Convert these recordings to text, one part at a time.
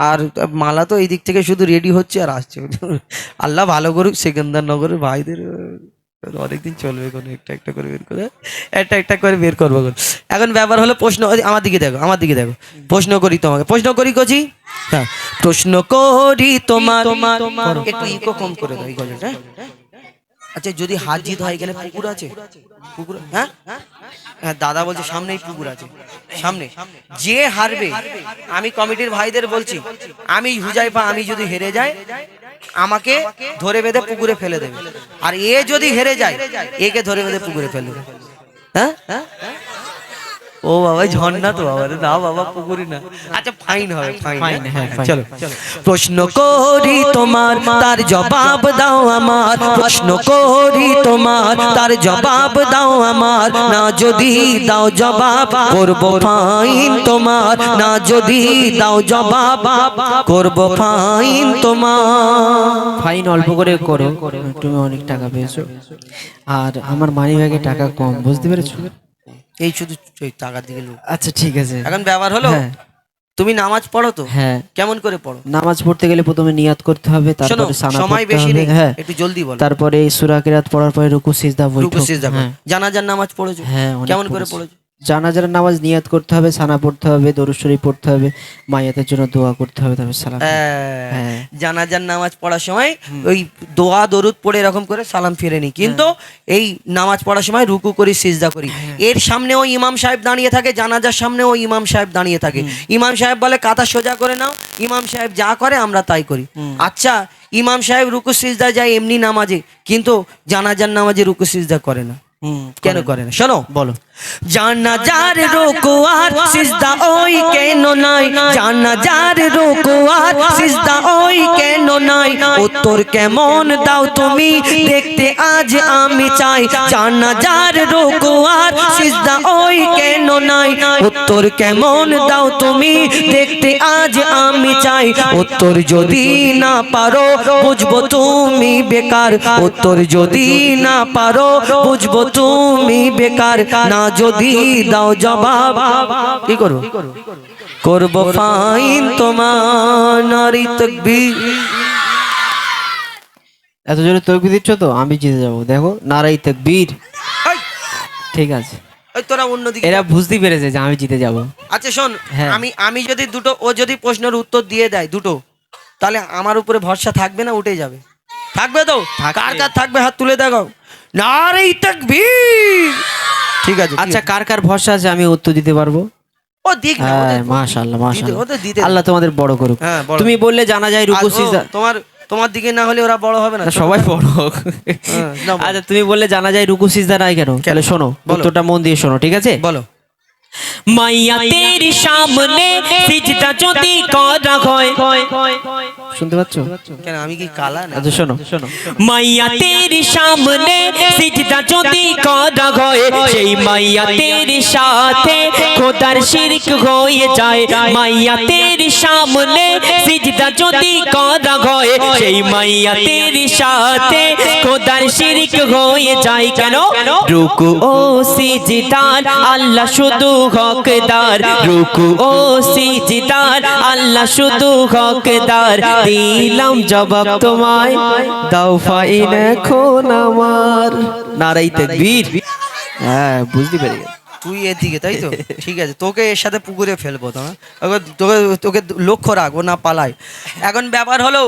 আর মালা তো এই দিক থেকে শুধু রেডি হচ্ছে আর আসছে। আল্লাহ ভালো করুক, সেকেন্দারনগরের ভাইদের অনেকদিন চলবে, কোনো একটা একটা করে বের করে, একটা একটা করে বের করবো। এখন ব্যাপার হলো প্রশ্ন, আমার দিকে দেখো, আমার দিকে দেখো, প্রশ্ন করি তোমাকে, প্রশ্ন করি কচি। হ্যাঁ, প্রশ্ন করি তোমার, একটু ইকো কম করে দাও এই গজলটা। আচ্ছা, যদি হার জিত হয় এখানে পুকুর আছে? পুকুর, হ্যাঁ হ্যাঁ, দাদা বলছে সামনেই পুকুর আছে, সামনে। যে হারবে, আমি কমিটির ভাইদের বলছি, আমি হুজাইফা, আমি যদি হেরে যাই আমাকে ধরে বেঁধে পুকুরে ফেলে দেবে, আর এ যদি হেরে যায় একে ধরে বেঁধে পুকুরে ফেলে দেবে। হ্যাঁ, ও বাবা ঝর্ণা তো বাবা, না বাবা পুকুরি না। আচ্ছা ফাইন হবে, ফাইন। চলো, প্রশ্ন করি তোমার, তার জবাব দাও আমার। প্রশ্ন করি তোমার, তার জবাব দাও আমার। না যদি দাও জবাব করব ফাইন তোমার, না যদি দাও জবাব করব ফাইন তোমার। ফাইন অল্প করে করো, তুমি অনেক টাকা পেয়েছো আর আমার মানি ব্যাগে টাকা কম, বুঝতে পেরেছো? এই শুধু টাকার দিকে লোক। আচ্ছা ঠিক আছে, এখন ব্যাপার হলো, তুমি নামাজ পড়ো তো? হ্যাঁ। কেমন করে পড়ো? নামাজ পড়তে গেলে প্রথমে নিয়াত করতে হবে, তারপরে সানা সময় পড়তে বেশি হবে। নেই, হ্যাঁ, একটু জলদি বলো। তারপরে সূরা কিরাত পড়ার পরে রুকু সিজদা বৈঠক। রুকু সিজদা করো। জানাজার নামাজ পড়েছো? হ্যাঁ, কেমন করে পড়েছো? জানাজার নামাজ নিয়াত করতে হবে, সানা পড়তে হবে, দরুদ শরীফ পড়তে হবে, মাইয়াতের জন্য দোয়া করতে হবে, তারপর সালাম। হ্যাঁ, জানাজার নামাজ পড়ার সময় ওই দোয়া দরুদ পড়ে এরকম করে সালাম ফিরে নি, কিন্তু এই নামাজ পড়ার সময় রুকু করি, সিজদা করি। এর সামনেও ইমাম সাহেব দাঁড়িয়ে থাকে, জানাজার সামনেও ইমাম সাহেব দাঁড়িয়ে থাকে। ইমাম সাহেব বলে কাঁথা সোজা করে নাও, ইমাম সাহেব যা করে আমরা তাই করি। আচ্ছা, ইমাম সাহেব রুকু সিজদা যায় এমনি নামাজে, কিন্তু জানাজার নামাজে রুকু সিজদা করে না। কেন করে না শোনো, বলো। জানাজার রুকু আর সিজদা ওই কেন নাই? জানাজার রুকু আর সিজদা ওই কেন নাই? উত্তর কেমন দাও তুমি দেখতে আজ আমি চাই। জানাজার রুকু আর সিজদা ওই কেন নাই? উত্তর কেমন দাও তুমি দেখতে আজ আমি চাই। উত্তর যদি না পারো বুঝবো তুমি বেকার। উত্তর যদি না পারো বুঝবো তুমি বেকার। না যদি দাও জবাব কি করবো? করবো ফাইন তোমার। নারী তাকবীর। এত জোরে তাকবীর দিচ্ছ তো আমি জিতে যাবো। দেখো, নারাই তাকবীর। ঠিক আছে, ওই তোরা অন্যদিকে, এরা বুঝতে পেরেছে যে আমি জিতে যাব। আচ্ছা শোন, আমি যদি দুটো, ও যদি প্রশ্নের উত্তর দিয়ে দেয় দুটো, তাহলে আমার উপরে ভরসা থাকবে না, উঠে যাবে? থাকবে তো? কার কার থাকবে হাত তুলে দেখো। নারী তাকবীর। ঠিক আছে, আচ্ছা কার কার ভরসা আছে আমি উত্তর দিতে পারবো? ও দিক না, মাশাআল্লাহ মাশাআল্লাহ, ওদের দিতে আল্লাহ তোমাদের বড় করুক। তুমি বললে জানা যায় রুকু সিজদা, তোমার দিকে না হলে ওরা বড় হবে না, সবাই বড় হোক। আচ্ছা তুমি বললে জানা যায় রুকু সিজদা নাই কেন? তাহলে শোনো, উত্তরটা মন দিয়ে শোনো, ঠিক আছে? বলো। মাইয়া তেরি সামনে সিজদা যদি করা হয়। শুনতে পাচ্ছ? কেন আমি কি কালা না? আচ্ছা শোনো, মাইয়া তেরি সামনে সিজদা যদি করা হয়, সেই মাইয়া তেরি সাথে খোদার শিরক হয়ে যায়। মাইয়া তেরি সামনে সিজদা যদি করা হয়, সেই মাইয়া তেরি সাথে খোদার শিরক হয়ে যায়। কেন? রুকু ও সিজদার আল্লাহ শুধু হকদার। রুকু ও সিজদার আল্লাহ শুধু হকদার। দিলাম জবাব তোমায়, দাও ফাইন এখন আমার। নারাই তাকবীর। হ্যাঁ, বুঝতে পেরে গেছি। তুই এদিকে, তাই তো? ঠিক আছে, তোকে এর সাথে পুকুরে ফেলবো। তোকে তোকে লক্ষ্য রাখবো না পালাই। এখন ব্যাপার হলো,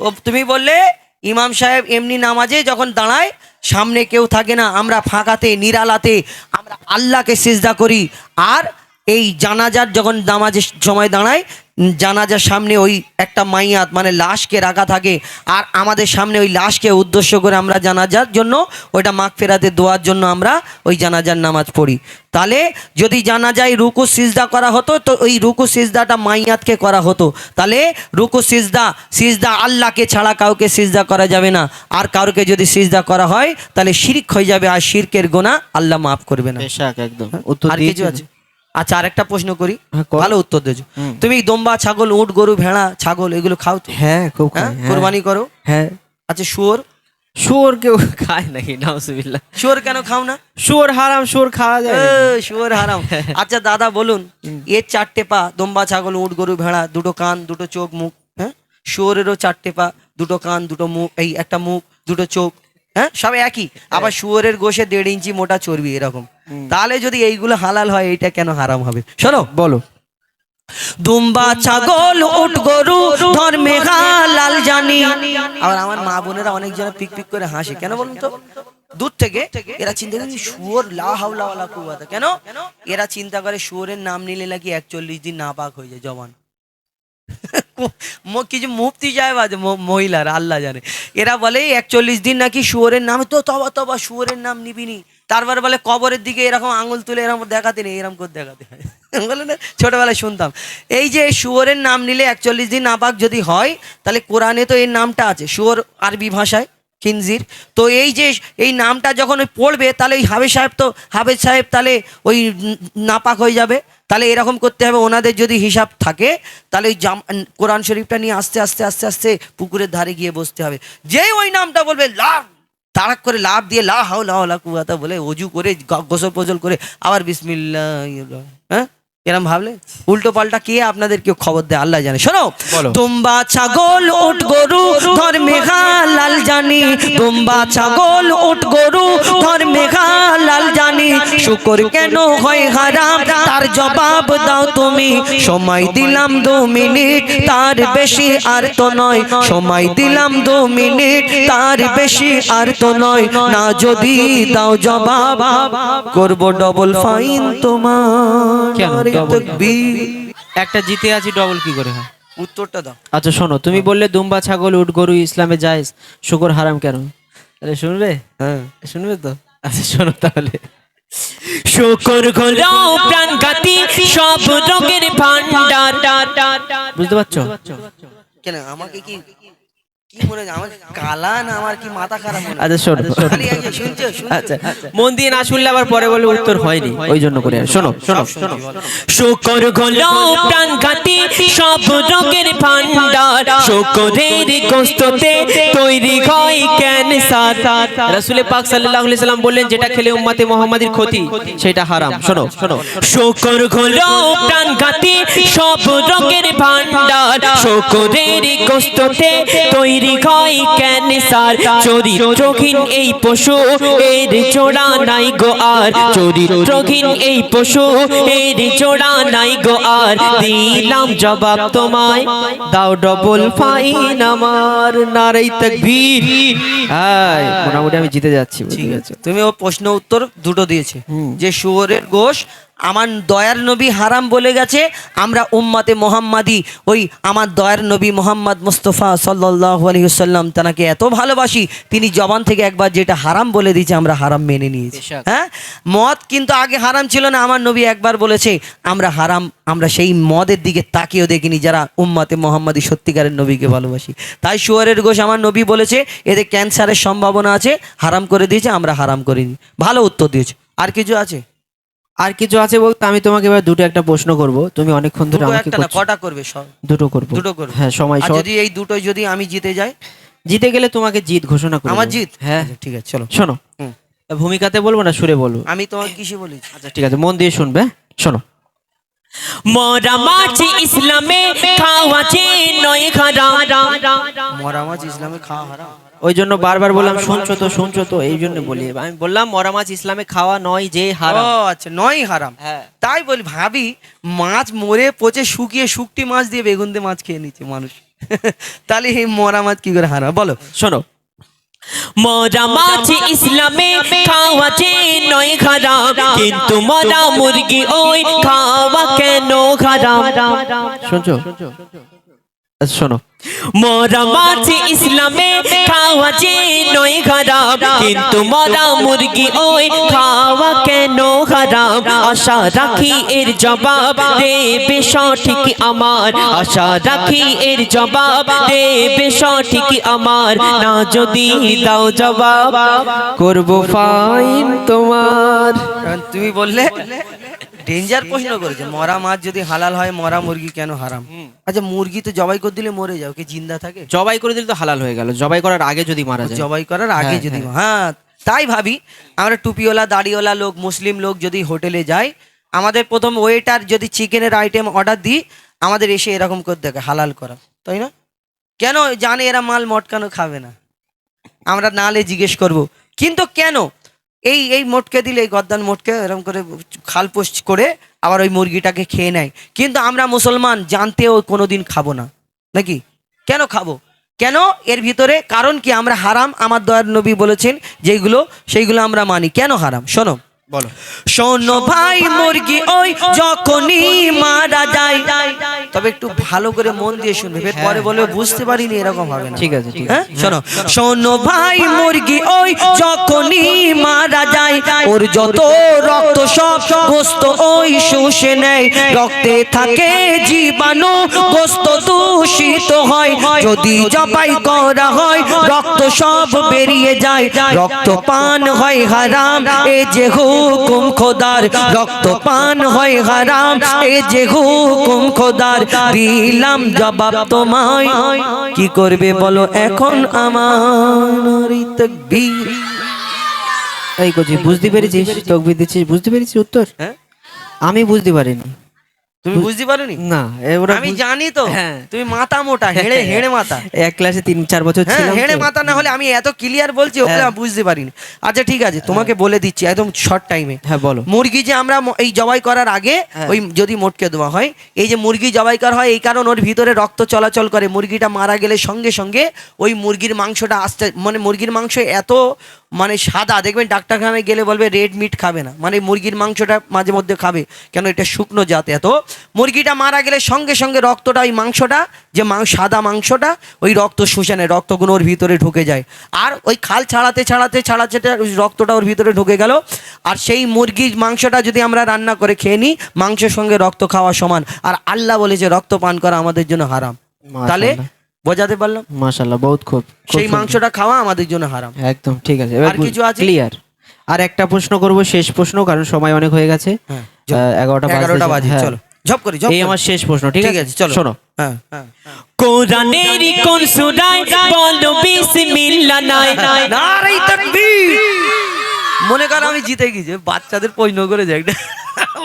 ও তুমি বললে ইমাম সাহেব এমনি নামাজে যখন দাঁড়ায় সামনে কেউ থাকে না, আমরা ফাঁকাতে নিরালাতে আমরা আল্লাহকে সিজদা করি। আর এই জানাজার যখন নামাজের সময় দাঁড়ায়, জানাজার সামনে ওই একটা মাইয়াত মানে লাশকে রাখা থাকে, আর আমাদের সামনে ওই লাশকে উদ্দেশ্য করে আমরা জানাজার জন্য ওইটা মাগফিরাতে দোয়ার জন্য আমরা ওই জানাজার নামাজ পড়ি। তাহলে যদি জানাজায় রুকু সিজদা করা হতো, তো ওই রুকু সিজদাটা মাইয়াতকে করা হতো। তাহলে রুকু সিজদা আল্লাহকে ছাড়া কাউকে সিজদা করা যাবে না। আর কাউকে যদি সিজদা করা হয় তাহলে শিরক হয়ে যাবে, আর শিরকের গুনাহ আল্লাহ মাফ করবে না। একদম উত্তর আর কিছু আছে? আচ্ছা, আরেকটা প্রশ্ন করি, হ্যাঁ, ভালো উত্তর দেছো। তুমি দম্বা, ছাগল, উট, গরু, ভেড়া, ছাগল এগুলো খাও তো? হ্যাঁ, খুব খাই। কোরবানি করো? হ্যাঁ। আচ্ছা, শুয়োর? শুয়োর কেউ খায় নাকি? নাউজুবিল্লাহ। শুয়োর কেন খাও না? শুয়োর হারাম, শুয়োর খাওয়া যায় না। শুয়োর হারাম। আচ্ছা দাদা বলুন, এর 4টে পা, দম্বা ছাগল উট গরু ভেড়া, 2টো কান 2টো চোখ মুখ, হ্যাঁ? শুয়োরেরও 4টে পা, 2টো কান 2টো মুখ, এই একটা মুখ 2টো চোখ, হ্যাঁ সব একই। আবার শুয়োরের গোশে 1.5 ইঞ্চি মোটা চর্বি এরকম। তাহলে যদি এইগুলো হালাল হয়, এইটা কেন হারাম হবে? শোনো, বলো। দুম্বা ছাগল উট গরু ধর্মে হালাল জানি। আবার আমার মা বোনেরা অনেক জন পিক পিক করে হাসে, কেন বলুন তো? দূর থেকে এরা চিন্তা করে শুয়োর, লা হাওলা ওয়ালা কুওয়াতা। কেন? এরা চিন্তা করে শুয়োরের নাম নিলে নাকি 41 দিন নাপাক হয়ে যায় জবান। কিছু মুফতি সাহেব আছে মহিলারা, আল্লাহ জানে, এরা বলে 41 দিন নাকি শুয়োরের নাম, তো তবা তবা শুয়োরের নাম নিবিনি। তারপর বলে কবরের দিকে এরকম আঙুল তুলে এরকম দেখাতে নেই, এরকম করে দেখাতে হয়। বলে না, ছোটবেলায় শুনতাম। এই যে শুয়োরের নাম নিলে 41 দিন নাপাক যদি হয়, তাহলে কোরআনে তো এর নামটা আছে, শুয়োর আরবি ভাষায় খিনজির। তো এই যে এই নামটা যখন ওই পড়বে, তাহলে ওই হাফেজ সাহেব তাহলে ওই নাপাক হয়ে যাবে। তাহলে এরকম করতে হবে, ওনাদের যদি হিসাব থাকে, তাহলে ওই কোরআন শরীফটা নিয়ে আস্তে আস্তে আস্তে আস্তে পুকুরের ধারে গিয়ে বসতে হবে। যেই ওই নামটা বলবে, লাভ তাড়াক করে লাভ দিয়ে লা হাওলা ওয়ালা কুওয়াতা বলে অজু করে গোসল পোজল করে আবার বিসমিল্লাহ, হ্যাঁ এরম ভাবলে উল্টো পাল্টা কে আপনাদের কেউ খবর দেয়, আল্লাহ জানে। শোনো, দুম্বা ছাগল উট গরু ধর্মে হালাল জানি, দুম্বা ছাগল উট গরু ধর্মে হালাল জানি, শুকর কেন হয় হারাম তার জবাব দাও তুমি। সময় দিলাম 2 মিনিট, তার বেশি আর তো নয়, সময় দিলাম 2 মিনিট, তার বেশি আর তো নয়, না যদি দাও জবাব করব ডবল ফাইন তোমার। কেন double? তাকবীর। একটা জিতে আছি, ডবল কি করে হয়? উত্তরটা দাও। আচ্ছা শোনো, তুমি বললে দুম্বা ছাগল উট গরু ইসলামে জায়েজ, শুকর হারাম কেন? তাহলে শুনবে? হ্যাঁ শুনবে তো? আচ্ছা শোনো তাহলে। শুকর হলো প্রাণঘাতী সব রোগের ভান্ডার। বুঝতে পারছো? কেন আমাকে কি কি মনে হয়, আমার কালা না আমার কি মাথা খারাপ মনে হয়? আচ্ছা শোনো, খালি এই যে শুনছো আচ্ছা মন দিয়ে না শুনলে আবার পরে বলে উত্তর হয়নি, ওই জন্য করে। শোনো শোনো শোনো, শুকর হলো প্রাণঘাতী সব রোগের ভান্ডার, শুকরের গোশতে তৈরি হয় ক্যান্সার। রাসূল পাক সাল্লাল্লাহু আলাইহি সাল্লাম বললেন, যেটা খেলে উম্মতে মুহাম্মাদির ক্ষতি, সেটা হারাম। শোনো শোনো, শুকর হলো প্রাণঘাতী সব রোগের ভান্ডার, শুকরের গোশতে তৈরি হয় ক্যান্সার। চরিত্রহীন এই পশু এর জোড়া নাই গো আর, চরিত্রহীন এই পশু এর জোড়া নাই গো আর, দিলাম জবাব তোমায় দাও ডবল ফাইন আমার। নারে তাকবীর। হাই, মোটামুটি আমি জিতে যাচ্ছি। ঠিক আছে, তুমি ও প্রশ্ন উত্তর দুটো দিয়েছে, যে শুয়োরের গোশ আমার দয়ার নবী হারাম বলে গেছে, আমরা উম্মতে মোহাম্মদী ওই আমার দয়ার নবী মোহাম্মদ মুস্তাফা সাল্লাল্লাহু আলাইহি ওয়াসাল্লাম তাকে এত ভালোবাসি, তিনি জবান থেকে একবার যেটা হারাম বলে দিয়েছে আমরা হারাম মেনে নিয়েছি। হ্যাঁ, মদ কিন্তু আগে হারাম ছিল না, আমার নবী একবার বলেছে আমরা হারাম, আমরা সেই মদের দিকে তাকিয়েও দেখিনি যারা উম্মতে মোহাম্মদী সত্যিকারের নবীকে ভালোবাসি। তাই শুয়োরের গোশ আমার নবী বলেছে এতে ক্যান্সারের সম্ভাবনা আছে, হারাম করে দিয়েছে, আমরা হারাম করিনি। ভালো উত্তর দিয়েছে। আর কিছু আছে? আর কিছু আছে বলতে আমি তোমাকে এবার দুটো একটা প্রশ্ন করব, তুমি অনেকক্ষণ ধরে আমাকে একটা না কটা করবে? সব দুটো করব। দুটো করবে? হ্যাঁ সময় আর সব। যদি এই দুটোই যদি আমি জিতে যাই? জিতে গেলে তোমাকে জিত ঘোষণা করব। আমার জিত? হ্যাঁ আচ্ছা, ঠিক আছে চলো। শোনো, ভূমিকাতে বলবো না সুরে বলবো? আমি তোমাকে কিসে বলেছি? আচ্ছা ঠিক আছে, মন দিয়ে শুনবে। শোনো, মরা মাছ ইসলামে খাওয়া যে নয় হারাম, মরা মাছ ইসলামে খাওয়া হারাম। ওই জন্য বারবার বললাম শুনছো তো এই জন্য বলি। আমি বললাম মরা মাছ ইসলামে খাওয়া নয় যে হারাম। ও আচ্ছা, নয় হারাম। হ্যাঁ। তাই বলি, ভাবি মাছ মরে পচে শুকিয়ে শুকটি মাছ দিয়ে বেগুন দিয়ে মাছ খেয়ে নিচ্ছে মানুষ। তাহলে এই মরা মাছ কি করে হারাম বলো? শোনো, মরা মাছ ইসলামে খাওয়া যে নয় হারাম, কিন্তু মরা মুরগি ওই খাওয়া কেন হারাম? শুনছো? আচ্ছা শোনো, মরা মাছ ইসলামে খাওয়া যে নয় হারাম, কিন্তু মরা মুরগি ওই খাওয়া কেন হারাম? আশা রাখি এর জবাব দেবে সঠিক আমার, আশা রাখি এর জবাব দেবে সঠিক আমার, না যদি দাও জবাব করবো ফাইন তোমার। কারণ তুমি বললে ডেঞ্জার প্রশ্ন করেছে, মরা মাছ যদি হালাল হয় মরা মুরগি কেন হারাম? আচ্ছা মুরগি তো জবাই করে দিলে মরে যাও, কি জিন্দা থাকে? জবাই করে দিলে তো হালাল হয়ে গেল, জবাই করার আগে যদি মারা যায়। জবাই করার আগে হ্যাঁ, যদি, হ্যাঁ তাই ভাবি আমরা টুপিওয়ালা দাড়িওয়ালা লোক, মুসলিম লোক যদি হোটেলে যাই, আমাদের প্রথম ওয়েটার যদি চিকেনের আইটেম অর্ডার দিই, আমাদের এসে এরকম করে দেখে হালাল করা, তাই না? কেন? জানে এরা মাল মটকানো খাবে না, আমরা নালে জিজ্ঞেস করব। কিন্তু কেন এই এই মোটকে দিলে, এই গদ্দান মোটকে এরকম করে খালপোষ করে আবার ওই মুরগিটাকে খেয়ে নেয়, কিন্তু আমরা মুসলমান জানতেও কোনোদিন খাবো না নাকি? কেন খাবো? কেন? এর ভিতরে কারণ কি? আমরা হারাম, আমার দয়ার নবী বলেছেন যেগুলো, সেইগুলো আমরা মানি। কেন হারাম? শোনো, বলো। শোনো ভাই, মুরগি ওই যখনই মারা যায়, তবে একটু ভালো করে মন দিয়ে শুনবে, এর পরে বলবে বুঝতে পারিনি, এরকম হবে না। ঠিক আছে, ঠিক আছে। হ্যাঁ শোনো, শোনো ভাই, মুরগি ওই যখনই মারা যায়, ওর যত রক্ত সব গোস্ত ওই শুষে নেয়, রক্তে থাকে জীবাণু, গোস্ত দূষিত হয়, যদি জবাই করা হয় রক্ত সব বেরিয়ে যায়, রক্ত পান হয় হারাম, এ যে হুকুম খোদার, রক্ত পান হয় হারাম, এ যে হুকুম খোদার, দিলাম জবাব তোমায়, কি করবে বলো এখন আমার? তাকবীর। এই কচি, বুঝতে পেরেছিস? তকবির দিচ্ছিস, বুঝতে পেরেছিস উত্তর? হ্যাঁ, আমি বুঝতে পারিনি। তুমি বুঝতে পারোনি? না, এবার আমি জানি তো, হ্যাঁ। তুমি মাথা মোটা, হেড়ে হেড়ে মাথা। এক ক্লাসে 3-4 বছর হ্যাঁ, ছিলাম হেড়ে তো। মাথা না হলে আমি এত ক্লিয়ার বলছি, ওকে আমি বুঝতে পারিনি। আচ্ছা ঠিক আছে, তোমাকে বলে দিচ্ছি একদম শর্ট টাইমে। হ্যাঁ বলো। মুরগি যে আমরা এই জবাই করার আগে ওই যদি মোটকে দেওয়া হয়, এই যে মুরগি জবাই করা হয় এই কারণ ওর ভিতরে রক্ত চলাচল করে, মুরগিটা মারা গেলে সঙ্গে সঙ্গে ওই মুরগির মাংসটা আস্তে, মানে মুরগির মাংস এত মানে সাদা, দেখবেন ডাক্তারখানায় গেলে বলবে রেড মিট খাবে না, মানে মুরগির মাংসটা মাঝে মধ্যে খাবে, কেন এটা শুকনো জাত। এত মুরগিটা মারা গেলে সঙ্গে সঙ্গে রক্তটা, ওই মাংসটা যে সাদা মাংসটা, ওই রক্ত শুষে নেয়, রক্তগুলো ওর ভিতরে ঢুকে যায়, আর ওই খাল ছাড়াতে ছাড়াতে ছাড়াতে ওই রক্তটা ওর ভিতরে ঢুকে গেল। আর সেই মুরগির মাংসটা যদি আমরা রান্না করে খেয়ে নিই, মাংসের সঙ্গে রক্ত খাওয়া সমান, আর আল্লাহ বলেছে রক্ত পান করা আমাদের জন্য হারাম। তাহলে বোঝাতে পারলাম? মাশাআল্লাহ, বহুত খুব। সেই মাংসটা খাওয়া আমাদের জন্য হারাম। একদম ঠিক আছে। এবার আর কিছু আছে? ক্লিয়ার। আর একটা প্রশ্ন করব, শেষ প্রশ্ন, কারণ সময় অনেক হয়ে গেছে। 11টা বাজে। চলো ঝপ করি, ঝপ এই আমার শেষ প্রশ্ন, ঠিক আছে? চলো শোনো। হ্যাঁ, কোরআনের কোন সূরায় বলো বিসমিল্লাহ নাই? নারে তাকবীর। মনে করো আমি জিতে গেছি, বাচ্চাদের প্রশ্ন করে যাই একটা।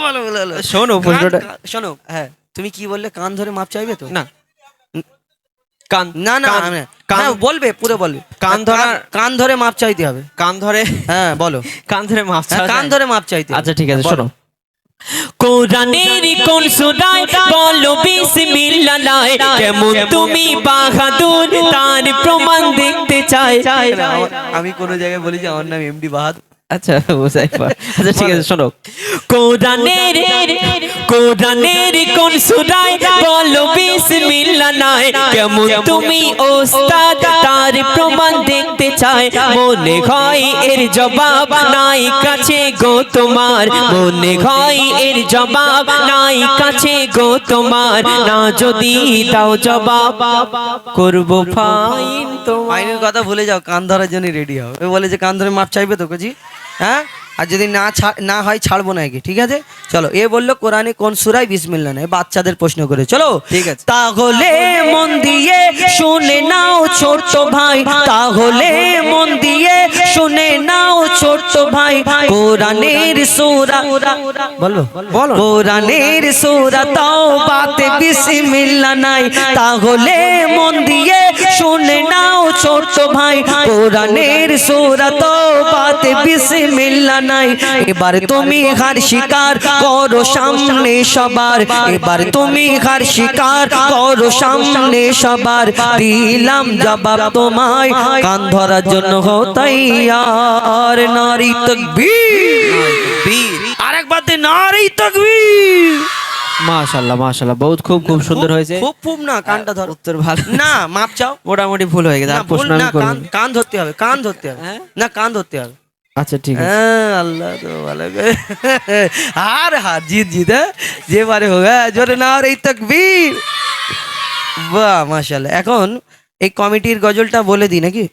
বলো বলো বলো। শোনো প্রশ্নটা। শোনো, হ্যাঁ তুমি কি বললে? কান ধরে মাপ চাইবে তো? না, কান না না, কান বলবে, পুরো বলবে। কান ধরা, কান ধরে মাপ চাইতে হবে। কান ধরে, হ্যাঁ বলো। কান ধরে মাপ চাওয়া কান যায়? ধরে মাপ চাইতে হবে। আচ্ছা ঠিক আছে, শোনো। কোরআনের কোন সূরায় বলো বিসমিল্লাহ নাই? কেমন তুমি বাহাদুর, তার প্রমাণ দেখতে চাই। আমি কোন জায়গায় বলি যে আমার নাম এমডি বাহাদুর? আচ্ছা বুঝাইবা। আচ্ছা ঠিক আছে, শোনো। কোরআনের কোন সূরায় বলো বিসমিল্লাহ নাই? কেমন তুমি ওস্তাদ, তার প্রমাণ দেখতে চাই, মনে হয় এর জবাব নাই কাছে গো তোমার, মনে হয় এর জবাব নাই কাছে গো তোমার, না যদি দাও জবাব করব ফাইন তোমার। আইনের কথা ভুলে যাও, কান ধরার জন্য রেডি হও। ও বলে যে কান ধরে মাপ চাইবে তো কজি, হ্যাঁ? আর যদি না হয় ছাড়বো না একে, ঠিক আছে? চলো, এ বললো কোরআনে কোন সূরায় বিসমিল্লাহ নাই, বাচ্চাদের প্রশ্ন করে। চলো ঠিক আছে। তাহলে মন দিয়ে শুনে নাও ছোট ভাই, তাহলে মন দিয়ে শুনে নাও ছোট ভাই, কোরআনের সূরা, বলো বলো, কোরআনের সূরা তাওবাতে বিসমিল্লাহ নাই, তাহলে মন দিয়ে শুনে নাও ছোট ভাই, কোরআনের সূরা তাওবাতে বিসমিল্লাহ নাই। এবার তুমি হার স্বীকার করো সামনে সবার, এবার তুমি হার স্বীকার করো সামনে সবার, দিলাম জবাব তোমায়, কান ধরার জন্য হো তৈয়ার। নারী তাকবীর, আরেকবার দে নারী তাকবীর। মাশাআল্লাহ মাশাআল্লাহ, বহুত খুব খুব সুন্দর হয়েছে। খুব খুব না, কানটা ধর। উত্তর ভালো না, মাপ চাও। মোটামুটি ভুল হয়ে গেছে। না আর ভুল প্রশ্ন না, আমি করব। কান ধরতে হবে, কান ধরতে হবে। না, কান ধরতে হবে। আচ্ছা ঠিক আছে। হ্যাঁ, আল্লাহ তো ভালো করে। হার জিত জিত, হ্যাঁ যে বারে হোগা জোরে নারে তাকবীর। বাহ মাশাআল্লাহ। এখন এই কমিটির গজলটা বলে দিই নাকি?